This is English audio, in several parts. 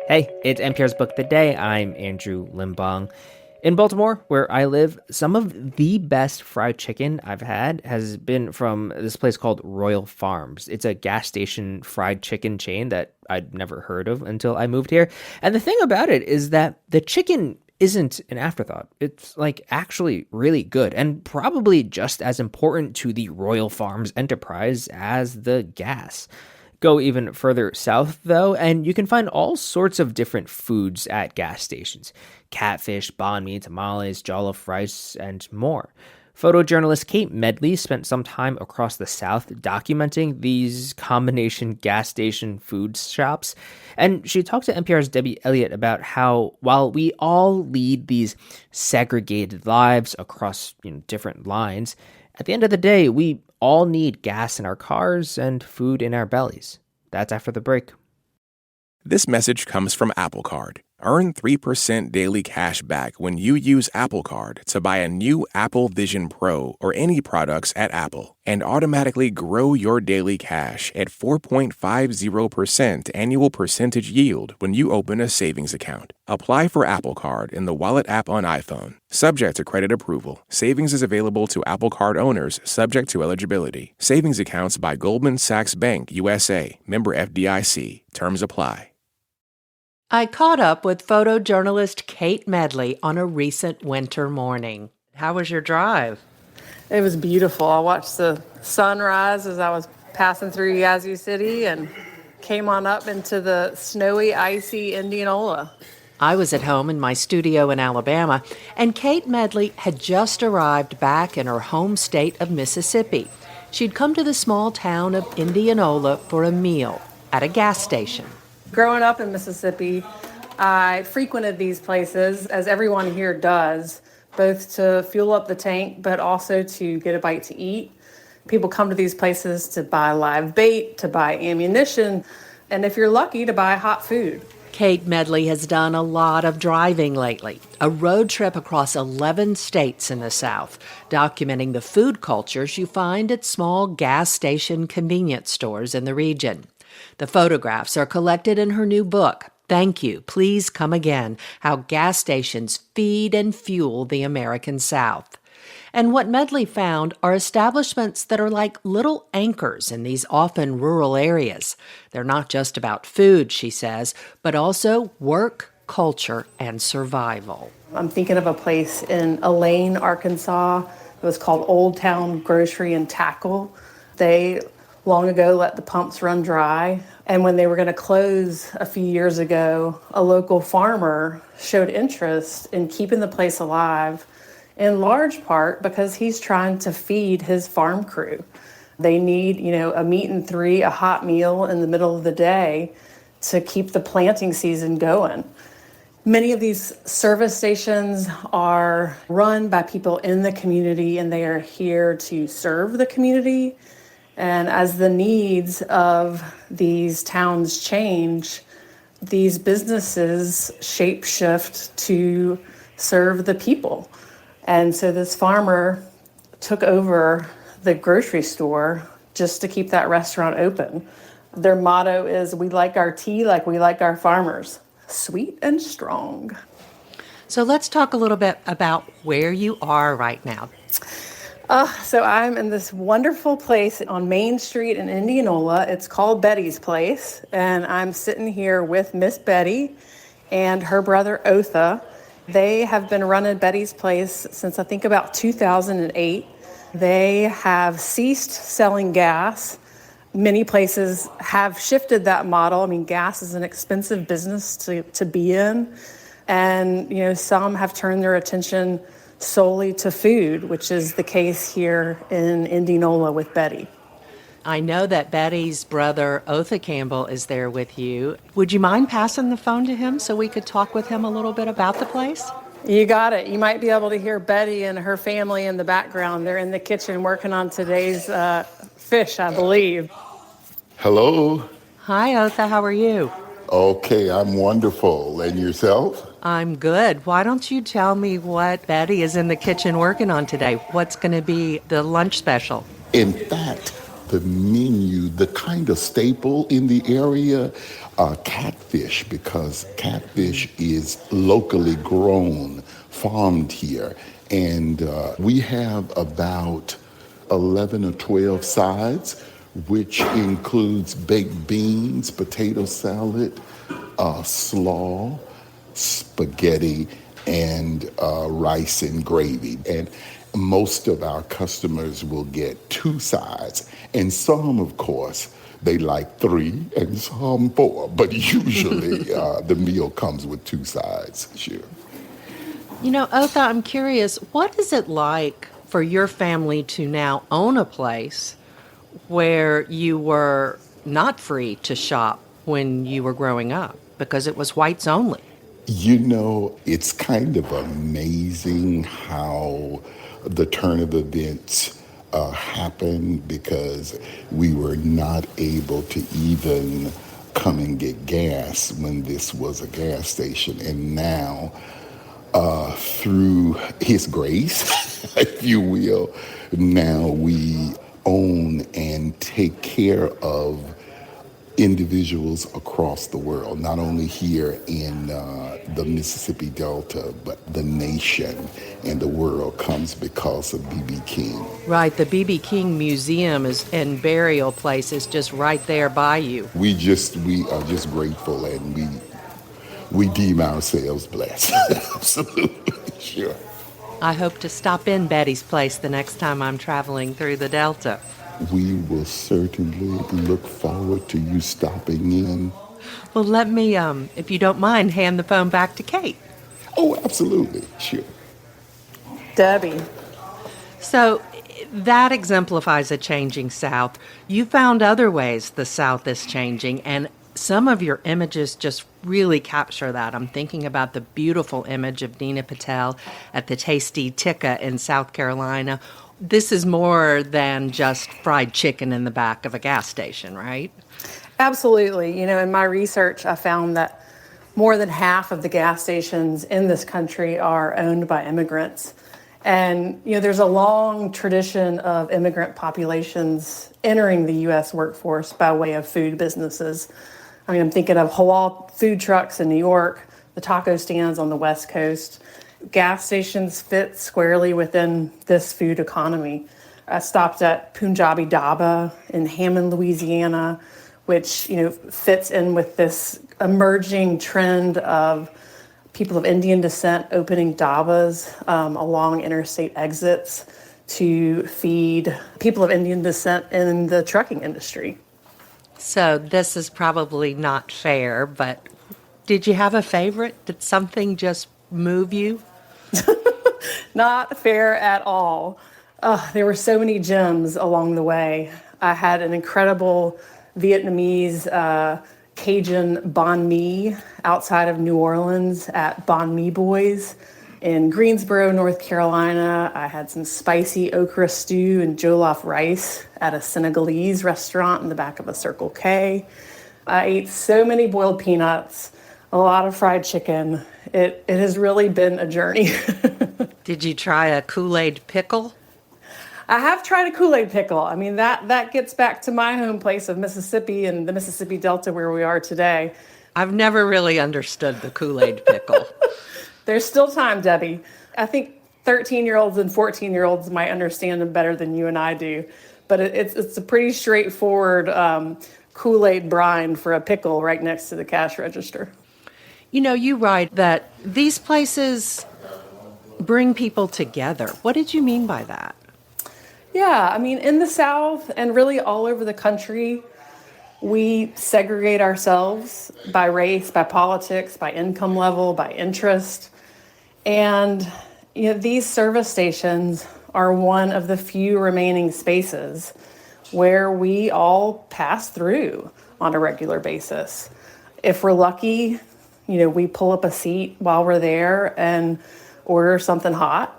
Hey, it's NPR's Book of the Day. I'm Andrew Limbong. In Baltimore, where I live, some of the best fried chicken I've had has been from this place called Royal Farms. It's a gas station fried chicken chain that I'd never heard of until I moved here. And the thing about it is that the chicken isn't an afterthought. It's actually really good and probably just as important to the Royal Farms enterprise as the gas. Go even further south, though, and you can find all sorts of different foods at gas stations. Catfish, banh mi, tamales, jollof rice, and more. Photojournalist Kate Medley spent some time across the South documenting these combination gas station food shops, and she talked to NPR's Debbie Elliott about how, while we all lead these segregated lives across different lines, at the end of the day, we all need gas in our cars and food in our bellies. That's after the break. This message comes from Apple Card. Earn 3% daily cash back when you use Apple Card to buy a new Apple Vision Pro or any products at Apple, and automatically grow your daily cash at 4.50% annual percentage yield when you open a savings account. Apply for Apple Card in the Wallet app on iPhone. Subject to credit approval. Savings is available to Apple Card owners subject to eligibility. Savings accounts by Goldman Sachs Bank, USA. Member FDIC. Terms apply. I caught up with photojournalist Kate Medley on a recent winter morning. How was your drive? It was beautiful. I watched the sunrise as I was passing through Yazoo City and came on up into the snowy, icy Indianola. I was at home in my studio in Alabama, and Kate Medley had just arrived back in her home state of Mississippi. She'd come to the small town of Indianola for a meal at a gas station. Growing up in Mississippi, I frequented these places, as everyone here does, both to fuel up the tank, but also to get a bite to eat. People come to these places to buy live bait, to buy ammunition, and if you're lucky, to buy hot food. Kate Medley has done a lot of driving lately, a road trip across 11 states in the South, documenting the food cultures you find at small gas station convenience stores in the region. The photographs are collected in her new book, Thank You, Please Come Again, How Gas Stations Feed and Fuel the American South. And what Medley found are establishments that are like little anchors in these often rural areas. They're not just about food, she says, but also work, culture, and survival. I'm thinking of a place in Elaine, Arkansas. It was called Old Town Grocery and Tackle. They long ago let the pumps run dry. And when they were going to close a few years ago, a local farmer showed interest in keeping the place alive, in large part because he's trying to feed his farm crew. They need, a meat and three, a hot meal in the middle of the day to keep the planting season going. Many of these service stations are run by people in the community, and they are here to serve the community. And as the needs of these towns change, these businesses shapeshift to serve the people. And so this farmer took over the grocery store just to keep that restaurant open. Their motto is, we like our tea like we like our farmers, sweet and strong. So let's talk a little bit about where you are right now. So I'm in this wonderful place on Main Street in Indianola. It's called Betty's Place, and I'm sitting here with Miss Betty and her brother Otha. They have been running Betty's Place since I think about 2008. They have ceased selling gas. Many places have shifted that model. I mean, gas is an expensive business to be in, and some have turned their attention solely to food, which is the case here in Indianola with Betty. I know that Betty's brother, Otha Campbell, is there with you. Would you mind passing the phone to him so we could talk with him a little bit about the place? You got it. You might be able to hear Betty and her family in the background. They're in the kitchen working on today's fish, I believe. Hello. Hi, Otha. How are you? Okay, I'm wonderful. And yourself? I'm good. Why don't you tell me what Betty is in the kitchen working on today? What's going to be the lunch special? In fact, the menu, the kind of staple in the area, catfish, because catfish is locally grown, farmed here. And we have about 11 or 12 sides, which includes baked beans, potato salad, slaw, spaghetti, and rice and gravy. And most of our customers will get 2 sides. And some, of course, they like 3 and some 4. But usually the meal comes with 2 sides, sure. You know, Otha, I'm curious, what is it like for your family to now own a place where you were not free to shop when you were growing up because it was whites only? You know, it's kind of amazing how the turn of events happened, because we were not able to even come and get gas when this was a gas station. And now, through His grace, if you will, now we own and take care of individuals across the world, not only here in the Mississippi Delta, but the nation and the world comes because of B.B. King. Right, the B.B. King Museum and burial place is just right there by you. We are just grateful, and we deem ourselves blessed. Absolutely, sure. I hope to stop in Betty's place the next time I'm traveling through the Delta. We will certainly look forward to you stopping in. Well, let me, if you don't mind, hand the phone back to Kate. Oh, absolutely, sure. Debbie. So that exemplifies a changing South. You found other ways the South is changing, and some of your images just really capture that. I'm thinking about the beautiful image of Dina Patel at the Tasty Tikka in South Carolina. This is more than just fried chicken in the back of a gas station, right? Absolutely. You know, in my research, I found that more than half of the gas stations in this country are owned by immigrants. And, you know, there's a long tradition of immigrant populations entering the U.S. workforce by way of food businesses. I mean, I'm thinking of halal food trucks in New York, the taco stands on the West Coast. Gas stations fit squarely within this food economy. I stopped at Punjabi Dhaba in Hammond, Louisiana, which, you know, fits in with this emerging trend of people of Indian descent opening dhabas along interstate exits to feed people of Indian descent in the trucking industry. So this is probably not fair, but did you have a favorite? Did something just move you? Not fair at all. There were so many gems along the way. I had an incredible Vietnamese Cajun banh mi outside of New Orleans at Banh Mi Boys. In Greensboro, North Carolina, I had some spicy okra stew and jollof rice at a Senegalese restaurant in the back of a Circle K. I ate so many boiled peanuts, a lot of fried chicken. It has really been a journey. Did you try a Kool-Aid pickle? I have tried a Kool-Aid pickle. I mean, that gets back to my home place of Mississippi and the Mississippi Delta where we are today. I've never really understood the Kool-Aid pickle. There's still time, Debbie. I think 13-year-olds and 14-year-olds might understand them better than you and I do. But it's a pretty straightforward Kool-Aid brine for a pickle right next to the cash register. You know, you write that these places bring people together. What did you mean by that? Yeah, I mean, in the South and really all over the country, we segregate ourselves by race, by politics, by income level, by interest. And you know, these service stations are one of the few remaining spaces where we all pass through on a regular basis. If we're lucky, you know, we pull up a seat while we're there and order something hot.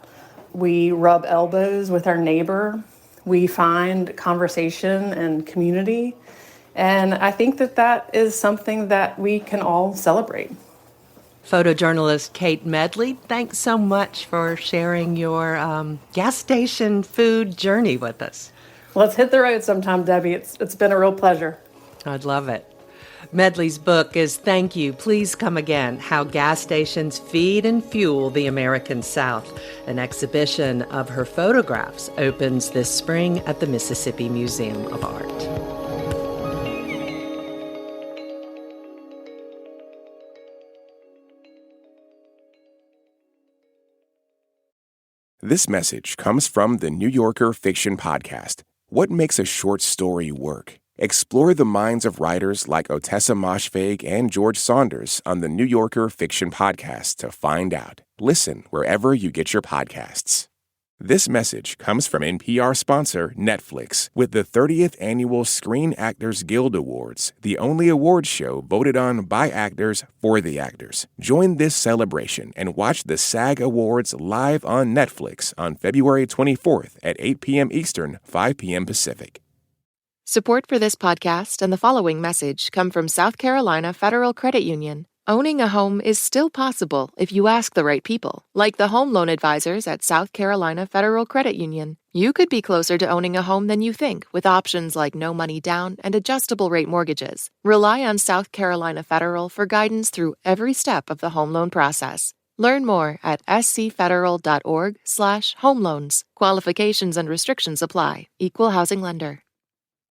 We rub elbows with our neighbor. We find conversation and community. And I think that is something that we can all celebrate. Photojournalist Kate Medley, thanks so much for sharing your gas station food journey with us. Let's hit the road sometime, Debbie. It's been a real pleasure. I'd love it. Medley's book is Thank You, Please Come Again, How Gas Stations Feed and Fuel the American South. An exhibition of her photographs opens this spring at the Mississippi Museum of Art. This message comes from the New Yorker Fiction Podcast. What makes a short story work? Explore the minds of writers like Otessa Moshfegh and George Saunders on the New Yorker Fiction Podcast to find out. Listen wherever you get your podcasts. This message comes from NPR sponsor Netflix with the 30th Annual Screen Actors Guild Awards, the only awards show voted on by actors for the actors. Join this celebration and watch the SAG Awards live on Netflix on February 24th at 8 p.m. Eastern, 5 p.m. Pacific. Support for this podcast and the following message come from South Carolina Federal Credit Union. Owning a home is still possible if you ask the right people, like the home loan advisors at South Carolina Federal Credit Union. You could be closer to owning a home than you think with options like no money down and adjustable rate mortgages. Rely on South Carolina Federal for guidance through every step of the home loan process. Learn more at scfederal.org/home loans. Qualifications and restrictions apply. Equal housing lender.